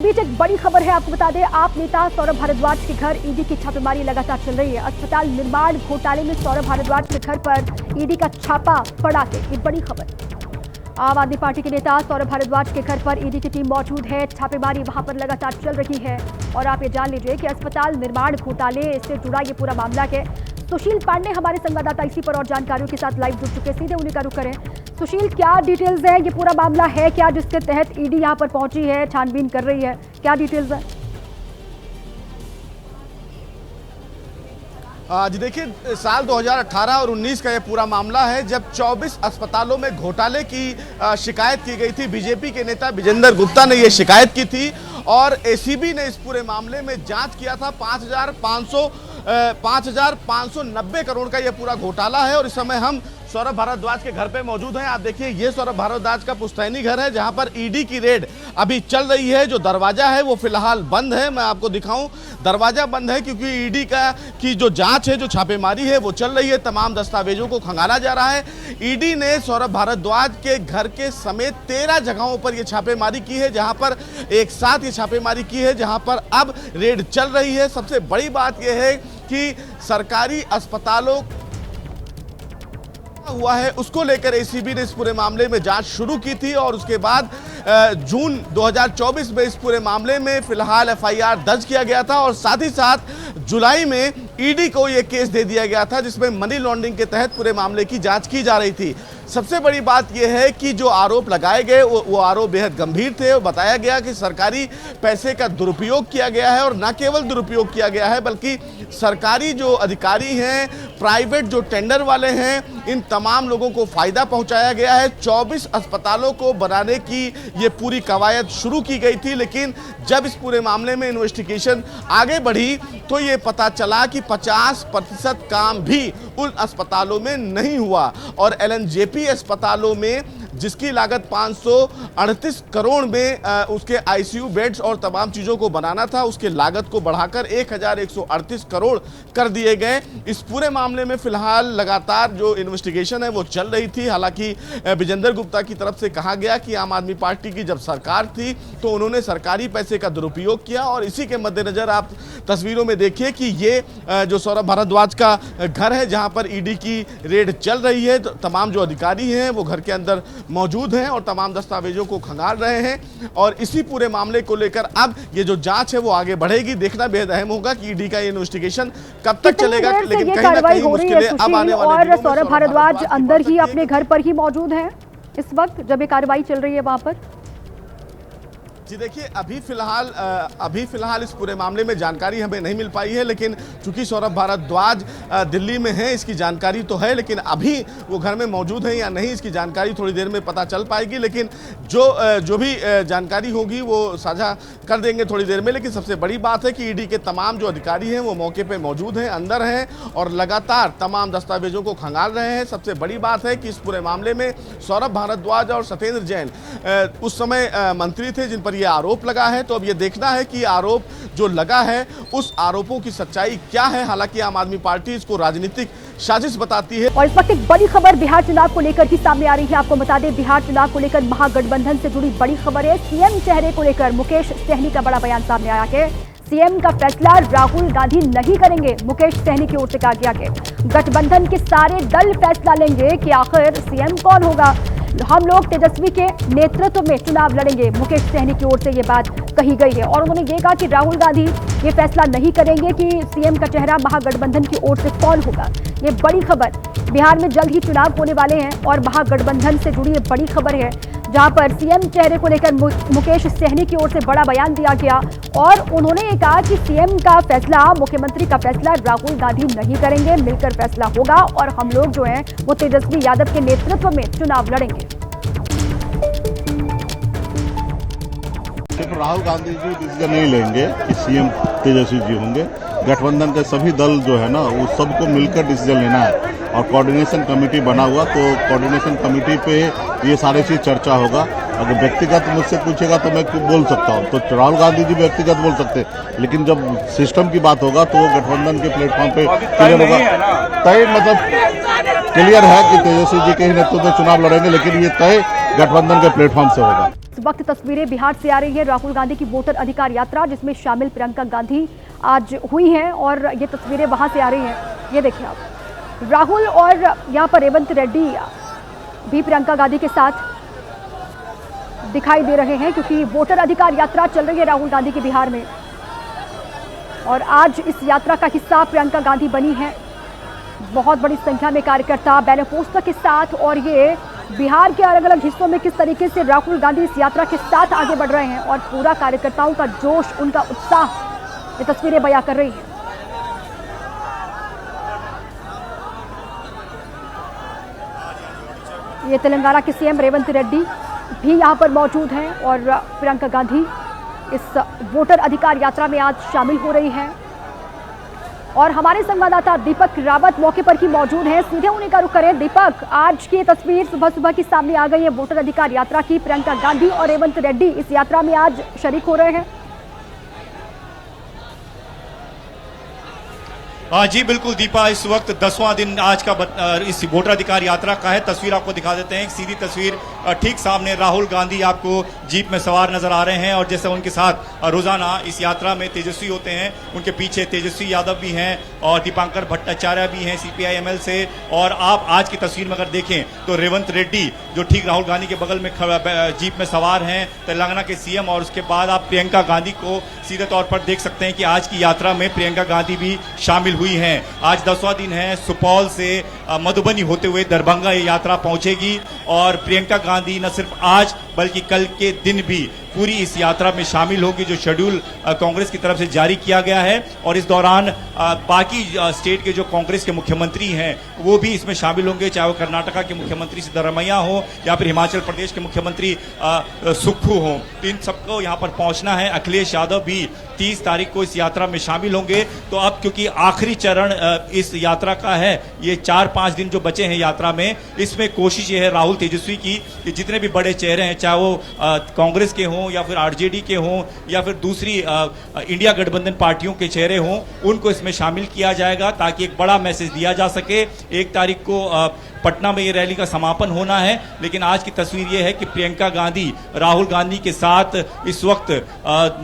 बीच एक बड़ी खबर है, आपको बता दें, आप नेता सौरभ भारद्वाज के घर ईडी की छापेमारी लगातार चल रही है। अस्पताल निर्माण घोटाले में सौरभ भारद्वाज के घर पर ईडी का छापा पड़ा है, ये बड़ी खबर। आम आदमी पार्टी के नेता सौरभ भारद्वाज के घर पर ईडी की टीम मौजूद है, छापेमारी वहां पर लगातार चल रही है। और आप ये जान लीजिए कि अस्पताल निर्माण घोटाले से जुड़ा ये पूरा मामला है। सुशील पांडे हमारे संवाददाता इसी पर और जानकारियों के साथ लाइव जुड़ चुके, सीधे उन्हीं का रुख करें। सुशील, क्या डिटेल्स है, ये पूरा मामला है क्या जिसके तहत ईडी यहाँ पर पहुंची है, छानबीन कर रही है, क्या डिटेल्स है? आज देखिए, साल 2018 और 19 का ये पूरा मामला है जब 24 अस्पतालों में घोटाले की शिकायत की गई थी। बीजेपी के नेता विजेंद्र गुप्ता ने ये शिकायत की थी और एसीबी ने इस पूरे मामले में जांच किया था। 5,590 करोड़ का ये पूरा घोटाला है। और इस समय हम सौरभ भारद्वाज के घर पे मौजूद हैं। आप देखिए, ये सौरभ भारद्वाज का पुश्तैनी घर है जहां पर ईडी की रेड अभी चल रही है। जो दरवाजा है वो फिलहाल बंद है, मैं आपको दिखाऊं, दरवाजा बंद है क्योंकि ईडी की जो जांच है, जो छापेमारी है वो चल रही है। तमाम दस्तावेजों को खंगाला जा रहा है। ईडी ने सौरभ भारद्वाज के घर के समेत 13 जगहों पर यह छापेमारी की है, जहां पर एक साथ ये छापेमारी की है, जहां पर अब रेड चल रही है। सबसे बड़ी बात यह है कि सरकारी अस्पतालों हुआ है, उसको लेकर एसीबी ने इस पूरे मामले में जांच शुरू की थी। और उसके बाद जून 2024 में इस पूरे मामले में फिलहाल एफआईआर दर्ज किया गया था। और साथ ही साथ जुलाई में ईडी को यह केस दे दिया गया था जिसमें मनी लॉन्ड्रिंग के तहत पूरे मामले की जांच की जा रही थी। सबसे बड़ी बात यह है कि जो आरोप लगाए गए वो आरोप बेहद गंभीर थे। बताया गया कि सरकारी पैसे का दुरुपयोग किया गया है और न केवल दुरुपयोग किया गया है बल्कि सरकारी जो अधिकारी हैं, प्राइवेट जो टेंडर वाले हैं, इन तमाम लोगों को फायदा पहुंचाया गया है। 24 अस्पतालों को बनाने की ये पूरी कवायद शुरू की गई थी, लेकिन जब इस पूरे मामले में इन्वेस्टिगेशन आगे बढ़ी तो ये पता चला कि 50% काम भी उन अस्पतालों में नहीं हुआ। और एलएनजेपी अस्पतालों में जिसकी लागत 538 करोड़ में उसके आईसीयू बेड्स और तमाम चीज़ों को बनाना था, उसके लागत को बढ़ाकर 1138 करोड़ कर दिए गए। इस पूरे मामले में फिलहाल लगातार जो इन्वेस्टिगेशन है वो चल रही थी। हालांकि विजेंद्र गुप्ता की तरफ से कहा गया कि आम आदमी पार्टी की जब सरकार थी तो उन्होंने सरकारी पैसे का दुरुपयोग किया। और इसी के मद्देनजर आप तस्वीरों में देखिए कि ये जो सौरभ भारद्वाज का घर है जहाँ पर ईडी की रेड चल रही है। तमाम जो अधिकारी हैं वो घर के अंदर मौजूद हैं और तमाम दस्तावेजों को खंगाल रहे हैं। और इसी पूरे मामले को लेकर अब ये जो जांच है वो आगे बढ़ेगी। देखना बेहद अहम होगा कि ईडी का इन्वेस्टिगेशन कब तक चलेगा, लेकिन कहीं ना कहीं मुश्किलें अब आने वाले। और सौरभ भारद्वाज अंदर ही अपने घर पर ही मौजूद है इस वक्त जब ये कार्रवाई चल रही है वहां पर। जी देखिए, अभी फिलहाल इस पूरे मामले में जानकारी हमें नहीं मिल पाई है, लेकिन चूंकि सौरभ भारद्वाज दिल्ली में है, इसकी जानकारी तो है, लेकिन अभी वो घर में मौजूद है या नहीं इसकी जानकारी थोड़ी देर में पता चल पाएगी। लेकिन जो भी जानकारी होगी वो साझा कर देंगे थोड़ी देर में। लेकिन सबसे बड़ी बात है कि ईडी के तमाम जो अधिकारी हैं वो मौके पर मौजूद हैं, अंदर हैं और लगातार तमाम दस्तावेजों को खंगाल रहे हैं। सबसे बड़ी बात है कि इस पूरे मामले में सौरभ भारद्वाज और सत्येंद्र जैन उस समय मंत्री थे जिन पर ये आरोप लगा है। तो अब ये देखना है कि आरोप जो लगा है उस आरोपों की सच्चाई क्या है। हालांकि आम आदमी पार्टी इसको राजनीतिक साजिश बताती है। और इस वक्त एक बड़ी खबर बिहार चुनाव को लेकर की सामने आ रही है। आपको बता दें, बिहार चुनाव को लेकर महागठबंधन से जुड़ी बड़ी खबर है। सीएम चेहरे को लेकर मुकेश सहनी का बड़ा बयान सामने आया है। सीएम का फैसला राहुल गांधी नहीं करेंगे, मुकेश सहनी की ओर से कहा गया है। गठबंधन के सारे दल फैसला लेंगे कि आखिर सीएम कौन होगा। हम लोग तेजस्वी के नेतृत्व में चुनाव लड़ेंगे, मुकेश सहनी की ओर से ये बात कही गई है। और उन्होंने ये कहा कि राहुल गांधी ये फैसला नहीं करेंगे कि सीएम का चेहरा महागठबंधन की ओर से कौन होगा। ये बड़ी खबर, बिहार में जल्द ही चुनाव होने वाले हैं और महागठबंधन से जुड़ी ये बड़ी खबर है जहां पर सीएम चेहरे को लेकर मुकेश सहनी की ओर से बड़ा बयान दिया गया। और उन्होंने ये कहा कि सीएम का फैसला, मुख्यमंत्री का फैसला राहुल गांधी नहीं करेंगे, मिलकर फैसला होगा और हम लोग जो हैं वो तेजस्वी यादव के नेतृत्व में चुनाव लड़ेंगे। राहुल गांधी जी डिसीजन नहीं लेंगे कि सीएम तेजस्वी जी होंगे। गठबंधन के सभी दल जो है ना वो सबको मिलकर डिसीजन लेना है और कोऑर्डिनेशन कमेटी बना हुआ, तो कोऑर्डिनेशन कमेटी पे ये सारी चीज चर्चा होगा। अगर व्यक्तिगत मुझसे पूछेगा तो मैं बोल सकता हूँ, तो राहुल गांधी जी व्यक्तिगत बोल सकते हैं, लेकिन जब सिस्टम की बात होगा तो गठबंधन के प्लेटफॉर्म पे क्लियर होगा। तय मतलब क्लियर है कि तेजस्वी जी के ही नेतृत्व में चुनाव लड़ेंगे, लेकिन ये तय गठबंधन के प्लेटफॉर्म से होगा। वक्त तस्वीरें बिहार से आ रही है राहुल गांधी की वोटर अधिकार यात्रा, जिसमें शामिल प्रियंका गांधी आज हुई हैं और ये तस्वीरें वहां से आ रही हैं। ये देखिए आप, राहुल और यहाँ पर रेवंत रेड्डी भी प्रियंका गांधी के साथ दिखाई दे रहे हैं, क्योंकि वोटर अधिकार यात्रा चल रही है राहुल गांधी की बिहार में और आज इस यात्रा का हिस्सा प्रियंका गांधी बनी है। बहुत बड़ी संख्या में कार्यकर्ता बैनर पोस्टर के साथ, और ये बिहार के अलग अलग हिस्सों में किस तरीके से राहुल गांधी इस यात्रा के साथ आगे बढ़ रहे हैं और पूरा कार्यकर्ताओं का जोश, उनका उत्साह, ये तस्वीरें बयां कर रही हैं। ये तेलंगाना के सीएम रेवंत रेड्डी भी यहां पर मौजूद हैं और प्रियंका गांधी इस वोटर अधिकार यात्रा में आज शामिल हो रही है। और हमारे संवाददाता दीपक रावत मौके पर ही मौजूद हैं, सीधे उन्हीं का रुख करें। दीपक, आज की तस्वीर सुबह सुबह की सामने आ गई है वोटर अधिकार यात्रा की। प्रियंका गांधी और रेवंत रेड्डी इस यात्रा में आज शरीक हो रहे हैं। जी बिल्कुल दीपा, इस वक्त 10वां दिन आज का इस वोटर अधिकार यात्रा का है। तस्वीर आपको दिखा देते हैं, एक सीधी तस्वीर ठीक सामने राहुल गांधी आपको जीप में सवार नजर आ रहे हैं और जैसे उनके साथ रोजाना इस यात्रा में तेजस्वी होते हैं, उनके पीछे तेजस्वी यादव भी हैं और दीपांकर भट्टाचार्य भी हैं CPI-ML से। और आप आज की तस्वीर में अगर देखें तो रेवंत रेड्डी जो ठीक राहुल गांधी के बगल में जीप में सवार हैं, तेलंगाना के सीएम। और उसके बाद आप प्रियंका गांधी को सीधे तौर पर देख सकते हैं कि आज की यात्रा में प्रियंका गांधी भी शामिल हुई हैं। आज 10वां दिन है, सुपौल से मधुबनी होते हुए दरभंगा ये यात्रा पहुंचेगी और प्रियंका गांधी न सिर्फ आज बल्कि कल के दिन भी पूरी इस यात्रा में शामिल होगी, जो शेड्यूल कांग्रेस की तरफ से जारी किया गया है। और इस दौरान बाकी स्टेट के जो कांग्रेस के मुख्यमंत्री हैं वो भी इसमें शामिल होंगे, चाहे वो कर्नाटका के मुख्यमंत्री सिद्धरमैया हो या फिर हिमाचल प्रदेश के मुख्यमंत्री सुक्खू हो। तो इन सबको यहाँ पर पहुंचना है। अखिलेश यादव भी 30 तारीख को इस यात्रा में शामिल होंगे। तो अब क्योंकि आखिरी चरण इस यात्रा का है, ये 4-5 दिन जो बचे हैं यात्रा में, इसमें कोशिश ये है राहुल तेजस्वी की कि जितने भी बड़े चेहरे हैं, चाहे वो कांग्रेस के हों या फिर RJD के हों या फिर दूसरी इंडिया गठबंधन पार्टियों के चेहरे हों, उनको इसमें शामिल किया जाएगा ताकि एक बड़ा मैसेज दिया जा सके। 1 तारीख को पटना में ये रैली का समापन होना है, लेकिन आज की तस्वीर ये है कि प्रियंका गांधी राहुल गांधी के साथ इस वक्त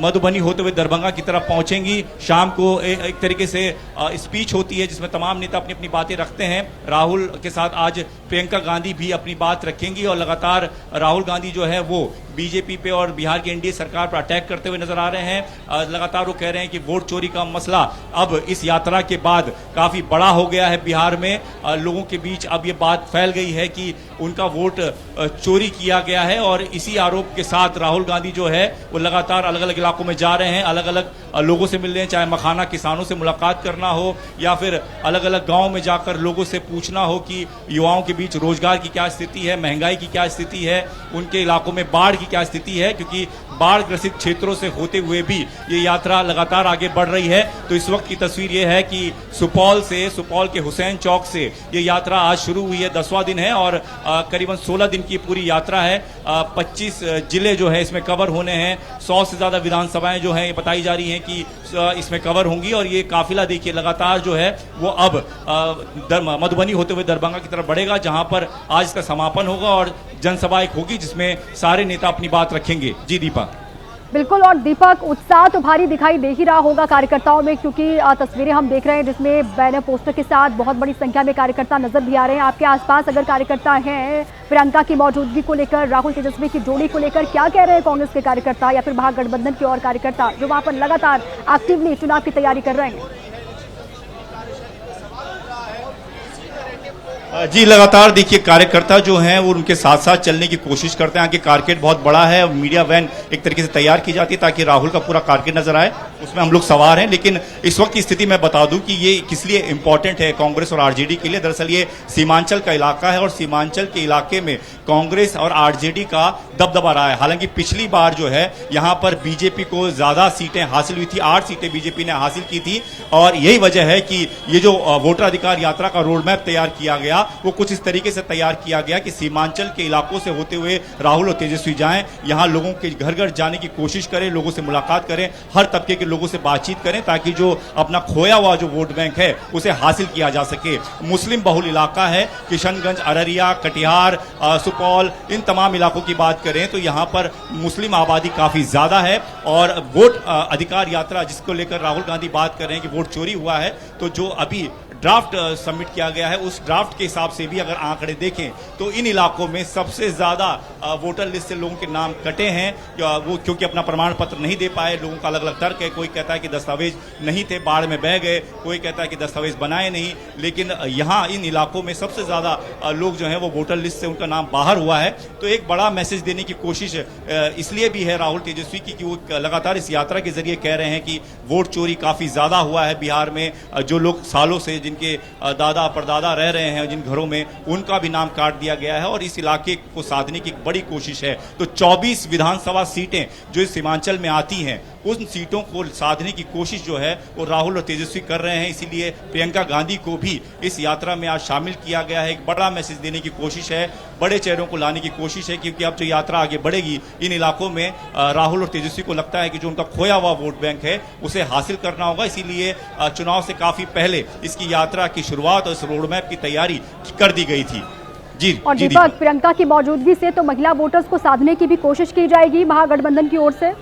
मधुबनी होते हुए दरभंगा की तरफ पहुंचेंगी। शाम को एक तरीके से स्पीच होती है जिसमें तमाम नेता अपनी अपनी बातें रखते हैं। राहुल के साथ आज प्रियंका गांधी भी अपनी बात रखेंगी और लगातार राहुल गांधी जो है वो बीजेपी पे और बिहार की NDA सरकार पर अटैक करते हुए नजर आ रहे हैं। लगातार वो कह रहे हैं कि वोट चोरी का मसला अब इस यात्रा के बाद काफी बड़ा हो गया है बिहार में। लोगों के बीच अब ये बात फैल गई है कि उनका वोट चोरी किया गया है और इसी आरोप के साथ राहुल गांधी जो है वो लगातार अलग अलग इलाकों में जा रहे हैं, अलग अलग लोगों से मिल रहे हैं, चाहे मखाना किसानों से मुलाकात करना हो या फिर अलग अलग गाँव में जाकर लोगों से पूछना हो कि युवाओं के बीच रोजगार की क्या स्थिति है, महंगाई की क्या स्थिति है, उनके इलाकों में बाढ़ क्या स्थिति है, क्योंकि बाढ़ ग्रसित क्षेत्रों से होते हुए भी ये यात्रा लगातार आगे बढ़ रही है। तो इस वक्त की तस्वीर ये है कि सुपौल के हुसैन चौक से ये यात्रा आज शुरू हुई है। 10वां दिन है और करीबन 16 दिन की पूरी यात्रा है। 25 जिले जो है इसमें कवर होने हैं। 100 से ज्यादा विधानसभाएं जो है ये बताई जा रही हैं कि इसमें कवर होंगी और ये काफिला देखिए लगातार जो है वो अब मधुबनी होते हुए दरभंगा की तरफ बढ़ेगा, जहां पर आज इसका समापन होगा और जनसभा एक होगी जिसमें सारे नेता अपनी बात रखेंगे। जी दीपा। बिल्कुल, और दीपक, उत्साह तो भारी दिखाई दे ही रहा होगा कार्यकर्ताओं में, क्योंकि तस्वीरें हम देख रहे हैं जिसमें बैनर पोस्टर के साथ बहुत बड़ी संख्या में कार्यकर्ता नजर भी आ रहे हैं। आपके आसपास अगर कार्यकर्ता हैं, प्रियंका की मौजूदगी को लेकर, राहुल तेजस्वी की जोड़ी को लेकर क्या कह रहे हैं कांग्रेस के कार्यकर्ता या फिर महागठबंधन के और कार्यकर्ता जो वहां पर लगातार एक्टिवली चुनाव की तैयारी कर रहे हैं? जी लगातार देखिए कार्यकर्ता जो हैं वो उनके साथ साथ चलने की कोशिश करते हैं। आगे कारकेट बहुत बड़ा है, मीडिया वैन एक तरीके से तैयार की जाती है ताकि राहुल का पूरा कारकेट नजर आए, उसमें हम लोग सवार हैं। लेकिन इस वक्त की स्थिति मैं बता दूं कि ये किस लिए इंपॉर्टेंट है कांग्रेस और RJD के लिए। दरअसल ये सीमांचल का इलाका है और सीमांचल के इलाके में कांग्रेस और RJD का दबदबा रहा है। हालांकि पिछली बार जो है यहाँ पर बीजेपी को ज्यादा सीटें हासिल हुई थी, 8 सीटें बीजेपी ने हासिल की थी और यही वजह है कि ये जो वोटर अधिकार यात्रा का रोड मैप तैयार किया गया वो कुछ इस तरीके से तैयार किया गया कि सीमांचल के इलाकों से होते हुए राहुल और तेजस्वी जाएं, यहां लोगों के घर घर जाने की कोशिश करें, लोगों से मुलाकात करें, हर तबके के के लोगों से बातचीत करें ताकि जो अपना खोया हुआ जो वोट बैंक है उसे हासिल किया जा सके। मुस्लिम बहुल इलाका है, किशनगंज, अररिया, कटिहार, सुपौल, इन तमाम इलाकों की बात करें तो यहाँ पर मुस्लिम आबादी काफी ज्यादा है और वोट अधिकार यात्रा जिसको लेकर राहुल गांधी बात कर रहे हैं कि वोट चोरी हुआ है, तो जो अभी ड्राफ्ट सबमिट किया गया है उस ड्राफ्ट के हिसाब से भी अगर आंकड़े देखें तो इन इलाकों में सबसे ज्यादा वोटर लिस्ट से लोगों के नाम कटे हैं, वो क्योंकि अपना प्रमाण पत्र नहीं दे पाए। लोगों का अलग अलग तर्क है, कोई कहता है कि दस्तावेज नहीं थे, बाढ़ में बह गए, कोई कहता है कि दस्तावेज बनाए नहीं। लेकिन यहाँ इन इलाकों में सबसे ज्यादा लोग जो है वो वोटर लिस्ट से उनका नाम बाहर हुआ है। तो एक बड़ा मैसेज देने की कोशिश इसलिए भी है राहुल तेजस्वी की कि वो लगातार इस यात्रा के जरिए कह रहे हैं कि वोट चोरी काफी ज्यादा हुआ है बिहार में। जो लोग सालों से जिनके दादा परदादा रह रहे हैं जिन घरों में, उनका भी नाम काट दिया गया है और इस इलाके को साधने की एक बड़ी कोशिश है। तो 24 विधानसभा सीटें जो इस सीमांचल में आती हैं उन सीटों को साधने की कोशिश जो है वो राहुल और तेजस्वी कर रहे हैं। इसीलिए प्रियंका गांधी को भी इस यात्रा में आज शामिल किया गया है। एक बड़ा मैसेज देने की कोशिश है, बड़े चेहरों को लाने की कोशिश है, क्योंकि अब जो यात्रा आगे बढ़ेगी इन इलाकों में राहुल और तेजस्वी को लगता है कि जो उनका खोया हुआ वोट बैंक है उसे हासिल करना होगा। इसीलिए चुनाव से काफी पहले इसकी यात्रा की शुरुआत और इस रोड मैप की तैयारी कर दी गई थी। जी और दीपक, प्रियंका की मौजूदगी से तो महिला वोटर्स को साधने की भी कोशिश की जाएगी महागठबंधन की ओर से।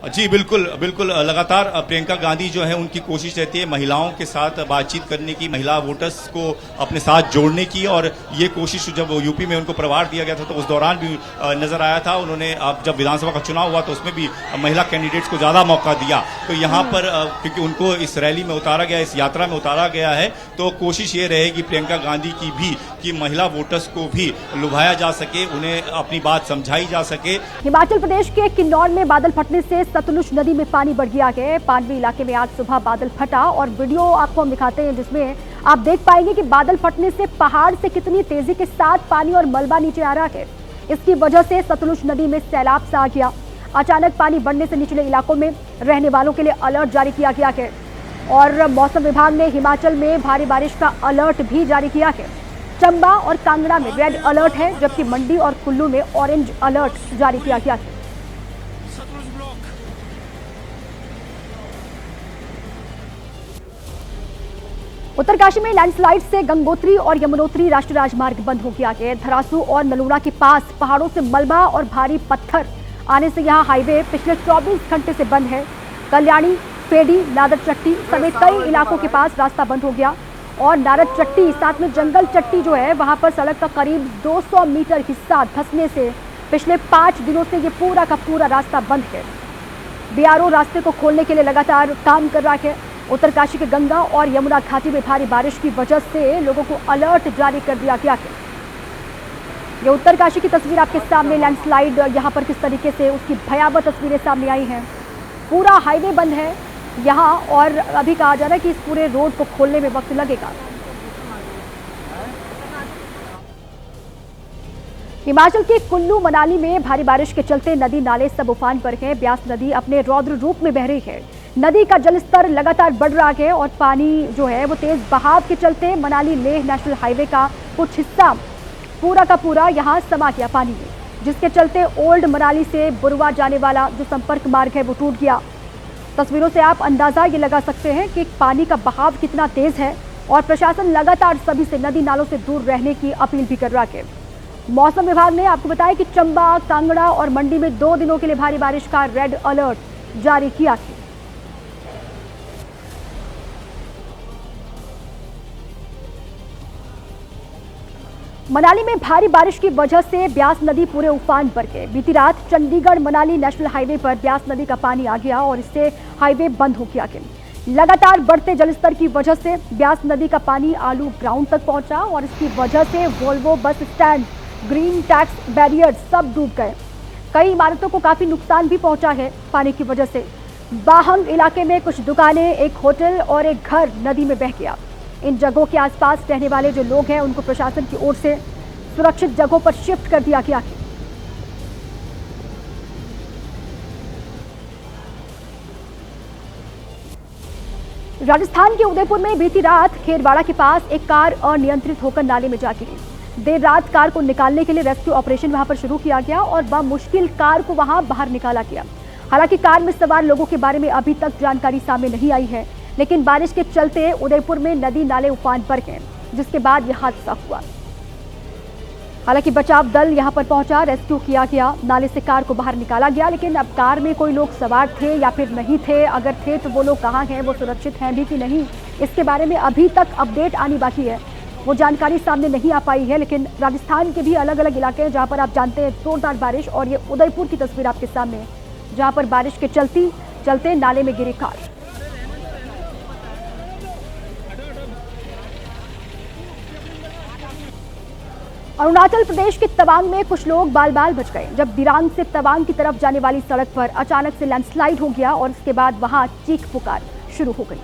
जी बिल्कुल बिल्कुल, लगातार प्रियंका गांधी जो है उनकी कोशिश रहती है महिलाओं के साथ बातचीत करने की, महिला वोटर्स को अपने साथ जोड़ने की। और ये कोशिश जब यूपी में उनको प्रभार दिया गया था तो उस दौरान भी नजर आया था। उन्होंने अब जब विधानसभा का चुनाव हुआ तो उसमें भी महिला कैंडिडेट्स को ज्यादा मौका दिया। तो यहाँ पर क्योंकि उनको इस रैली में उतारा गया, इस यात्रा में उतारा गया है, तो कोशिश ये रहेगी प्रियंका गांधी की भी कि महिला वोटर्स को भी लुभाया जा सके, उन्हें अपनी बात समझाई जा सके। हिमाचल प्रदेश के किन्नौर में बादल फटने से सतलुज नदी में पानी बढ़ गया है। पांडवी इलाके में आज सुबह बादल फटा और वीडियो आपको हम दिखाते हैं जिसमें आप देख पाएंगे कि बादल फटने से पहाड़ से कितनी तेजी के साथ पानी और मलबा नीचे आ रहा है। इसकी वजह से सतलुज नदी में सैलाब सा आ गया। अचानक पानी बढ़ने से निचले इलाकों में रहने वालों के लिए अलर्ट जारी किया गया है और मौसम विभाग ने हिमाचल में भारी बारिश का अलर्ट भी जारी किया है। चंबा और कांगड़ा में रेड अलर्ट है, जबकि मंडी और कुल्लू में ऑरेंज अलर्ट जारी किया गया है। उत्तरकाशी में लैंडस्लाइड से गंगोत्री और यमुनोत्री राष्ट्रीय राजमार्ग बंद हो गया है। धरासू और नलूड़ा के पास पहाड़ों से मलबा और भारी पत्थर आने से यहां हाईवे पिछले 24 घंटे से बंद है। कल्याणी, पेडी, नादर चट्टी समेत कई इलाकों के पास रास्ता बंद हो गया और नारद चट्टी साथ में जंगल चट्टी जो है वहां पर सड़क का करीब 200 मीटर हिस्सा धंसने से पिछले 5 दिनों से ये पूरा का पूरा रास्ता बंद है। बीआरओ रास्ते को खोलने के लिए लगातार काम कर रहा है। उत्तरकाशी के गंगा और यमुना घाटी में भारी बारिश की वजह से लोगों को अलर्ट जारी कर दिया गया है। ये उत्तरकाशी की तस्वीर आपके सामने, लैंडस्लाइड यहाँ पर किस तरीके से उसकी भयावह तस्वीरें सामने आई हैं। पूरा हाईवे बंद है यहाँ और अभी कहा जा रहा है कि इस पूरे रोड को खोलने में वक्त लगेगा। हिमाचल के कुल्लू मनाली में भारी बारिश के चलते नदी नाले सब उफान पर हैं। ब्यास नदी अपने रौद्र रूप में बह रही है। नदी का जलस्तर लगातार बढ़ रहा है और पानी जो है वो तेज बहाव के चलते मनाली लेह नेशनल हाईवे का कुछ हिस्सा पूरा का पूरा यहाँ समा गया पानी में, जिसके चलते ओल्ड मनाली से बुरवा जाने वाला जो संपर्क मार्ग है वो टूट गया। तस्वीरों से आप अंदाजा ये लगा सकते हैं कि पानी का बहाव कितना तेज है और प्रशासन लगातार सभी से नदी नालों से दूर रहने की अपील भी कर रहा है। मौसम विभाग ने आपको बताया कि चंबा, कांगड़ा और मंडी में 2 दिनों के लिए भारी बारिश का रेड अलर्ट जारी किया है। मनाली में भारी बारिश की वजह से ब्यास नदी पूरे उफान पर गए। बीती रात चंडीगढ़ मनाली नेशनल हाईवे पर ब्यास नदी का पानी आ गया और इससे हाईवे बंद हो गया। लगातार बढ़ते जलस्तर की वजह से ब्यास नदी का पानी आलू ग्राउंड तक पहुंचा और इसकी वजह से Volvo bus stand, green tax barrier सब डूब गए। कई इमारतों को काफी नुकसान भी पहुंचा है पानी की वजह से। बाहंग इलाके में कुछ दुकानें, एक होटल और एक घर नदी में बह गया। इन जगहों के आसपास रहने वाले जो लोग हैं उनको प्रशासन की ओर से सुरक्षित जगहों पर शिफ्ट कर दिया गया है। राजस्थान के उदयपुर में बीती रात खेरवाड़ा के पास एक कार अनियंत्रित होकर नाले में जा गिरी। देर रात कार को निकालने के लिए रेस्क्यू ऑपरेशन वहां पर शुरू किया गया और बमुश्किल कार को वहां बाहर निकाला गया। हालांकि कार में सवार लोगों के बारे में अभी तक जानकारी सामने नहीं आई है, लेकिन बारिश के चलते उदयपुर में नदी नाले उफान पर गए, जिसके बाद यह हादसा हुआ। हालांकि बचाव दल यहां पर पहुंचा, रेस्क्यू किया गया, नाले से कार को बाहर निकाला गया। लेकिन अब कार में कोई लोग सवार थे या फिर नहीं थे, अगर थे तो वो लोग कहां हैं, वो सुरक्षित हैं भी कि नहीं, इसके बारे में अभी तक अपडेट आनी बाकी है। वो जानकारी सामने नहीं आ पाई है। लेकिन राजस्थान के भी अलग अलग इलाके हैं जहां पर आप जानते हैं जोरदार बारिश, और ये उदयपुर की तस्वीर आपके सामने है जहां पर बारिश के चलते नाले में गिरी कार। अरुणाचल प्रदेश के तवांग में कुछ लोग बाल बाल बच गए जब दिरांग से तवांग की तरफ जाने वाली सड़क पर अचानक से लैंडस्लाइड हो गया और इसके बाद वहां चीख पुकार शुरू हो गई।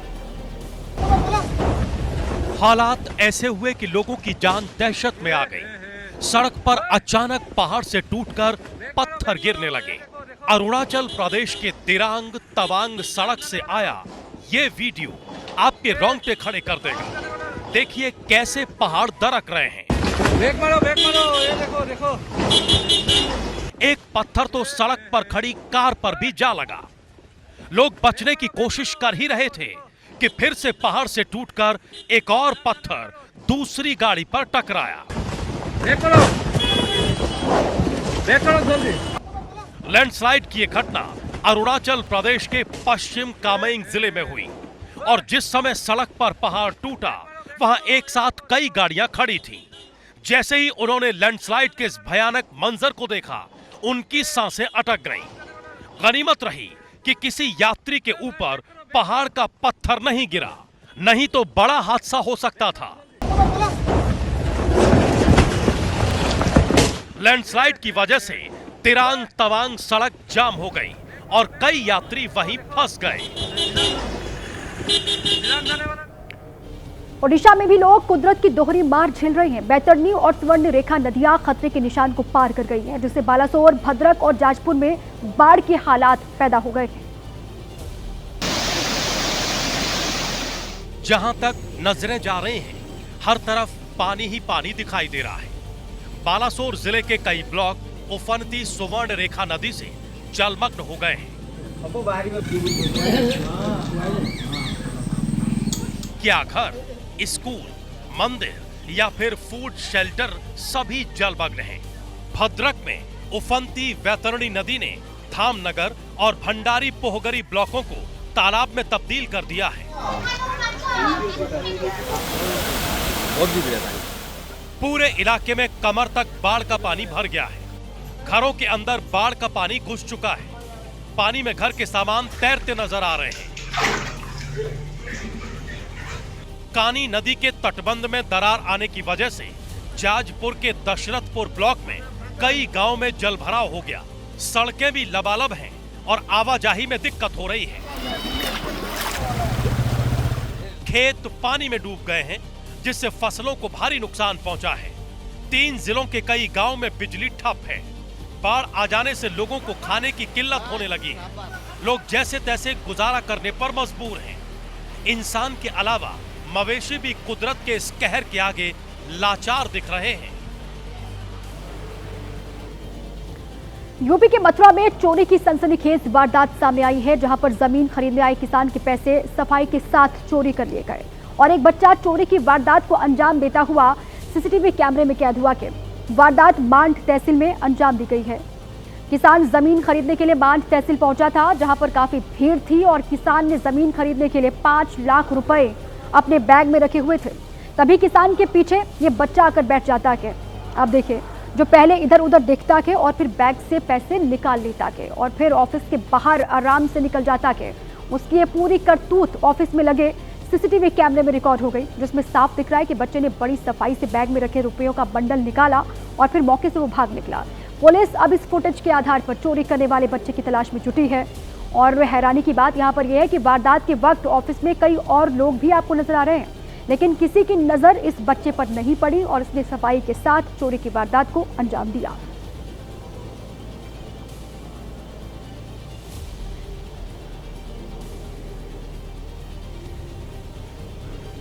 हालात ऐसे हुए कि लोगों की जान दहशत में आ गई। सड़क पर अचानक पहाड़ से टूटकर पत्थर गिरने लगे। अरुणाचल प्रदेश के दिरांग तवांग सड़क से आया ये वीडियो आपके रोंगटे खड़े कर देगा। देखिए कैसे पहाड़ दरक रहे हैं। ब्रेक मारो, ये देखो। एक पत्थर तो सड़क पर खड़ी कार पर भी जा लगा। लोग बचने की कोशिश कर ही रहे थे कि फिर से पहाड़ से टूटकर एक और पत्थर दूसरी गाड़ी पर टकराया। ब्रेक करो जल्दी। लैंडस्लाइड की यह घटना अरुणाचल प्रदेश के पश्चिम कामेंग जिले में हुई और जिस समय सड़क पर पहाड़ टूटा वहां एक साथ कई गाड़ियां खड़ी थीं। जैसे ही उन्होंने लैंडस्लाइड के इस भयानक मंजर को देखा, उनकी सांसें अटक गईं। गनीमत रही कि किसी यात्री के ऊपर पहाड़ का पत्थर नहीं गिरा, नहीं तो बड़ा हादसा हो सकता था। लैंडस्लाइड की वजह से दिरांग तवांग सड़क जाम हो गई और कई यात्री वहीं फंस गए। ओडिशा में भी लोग कुदरत की दोहरी मार झेल रहे हैं। बैतरणी और सुवर्ण रेखा नदियां खतरे के निशान को पार कर गई हैं, जिससे बालासोर, भद्रक और जाजपुर में बाढ़ के हालात पैदा हो गए हैं। जहां तक नजरें जा रही हैं, हर तरफ पानी ही पानी दिखाई दे रहा है। बालासोर जिले के कई ब्लॉक उफनती सुवर्ण रेखा नदी से जलमग्न हो गए हैं। क्या घर, स्कूल, मंदिर या फिर फूड शेल्टर सभी जलमग्न हैं। भद्रक में उफनती वैतरणी नदी ने धामनगर और भंडारी पोहगरी ब्लॉकों को तालाब में तब्दील कर दिया है। पूरे इलाके में कमर तक बाढ़ का पानी भर गया है। घरों के अंदर बाढ़ का पानी घुस चुका है। पानी में घर के सामान तैरते नजर आ रहे हैं। कानी नदी के तटबंध में दरार आने की वजह से जाजपुर के दशरथपुर ब्लॉक में कई गांव में जलभराव हो गया। सड़कें भी लबालब हैं और आवाजाही में दिक्कत हो रही है। खेत पानी में डूब गए हैं, जिससे फसलों को भारी नुकसान पहुंचा है। 3 जिलों के कई गांव में बिजली ठप है। बाढ़ आ जाने से लोगों को खाने की किल्लत होने लगी है। लोग जैसे तैसे गुजारा करने पर मजबूर हैं। इंसान के अलावा मवेशी भी कुदरत के इस कहर के आगे लाचार दिख रहे हैं। यूपी के मथुरा में चोरी की सनसनीखेज वारदात सामने आई है, जहां पर जमीन खरीदने आए किसान के पैसे सफाई के साथ चोरी कर लिए गए और एक बच्चा चोरी की वारदात को अंजाम देता हुआ सीसीटीवी कैमरे में कैद हुआ के वारदात मांड तहसील में अंजाम दी गई है। किसान जमीन खरीदने के लिए मांड तहसील पहुंचा था, जहां पर काफी भीड़ थी और किसान ने जमीन खरीदने के लिए 5 लाख रुपए अपने बैग में रखे हुए थे। तभी किसान के पीछे ये बच्चा आकर बैठ जाता है। अब देखिए, जो पहले इधर उधर देखता के और फिर बैग से पैसे निकाल लेता के और फिर ऑफिस के बाहर आराम से निकल जाता के, उसकी ये पूरी करतूत ऑफिस में लगे सीसीटीवी कैमरे में रिकॉर्ड हो गई, जिसमें साफ दिख रहा है कि बच्चे ने बड़ी सफाई से बैग में रखे रुपयों का बंडल निकाला और फिर मौके से वो भाग निकला। पुलिस अब इस फुटेज के आधार पर चोरी करने वाले बच्चे की तलाश में जुटी है। और हैरानी की बात यहाँ पर यह है कि वारदात के वक्त ऑफिस में कई और लोग भी आपको नजर आ रहे हैं, लेकिन किसी की नजर इस बच्चे पर नहीं पड़ी और इसने सफाई के साथ चोरी की वारदात को अंजाम दिया।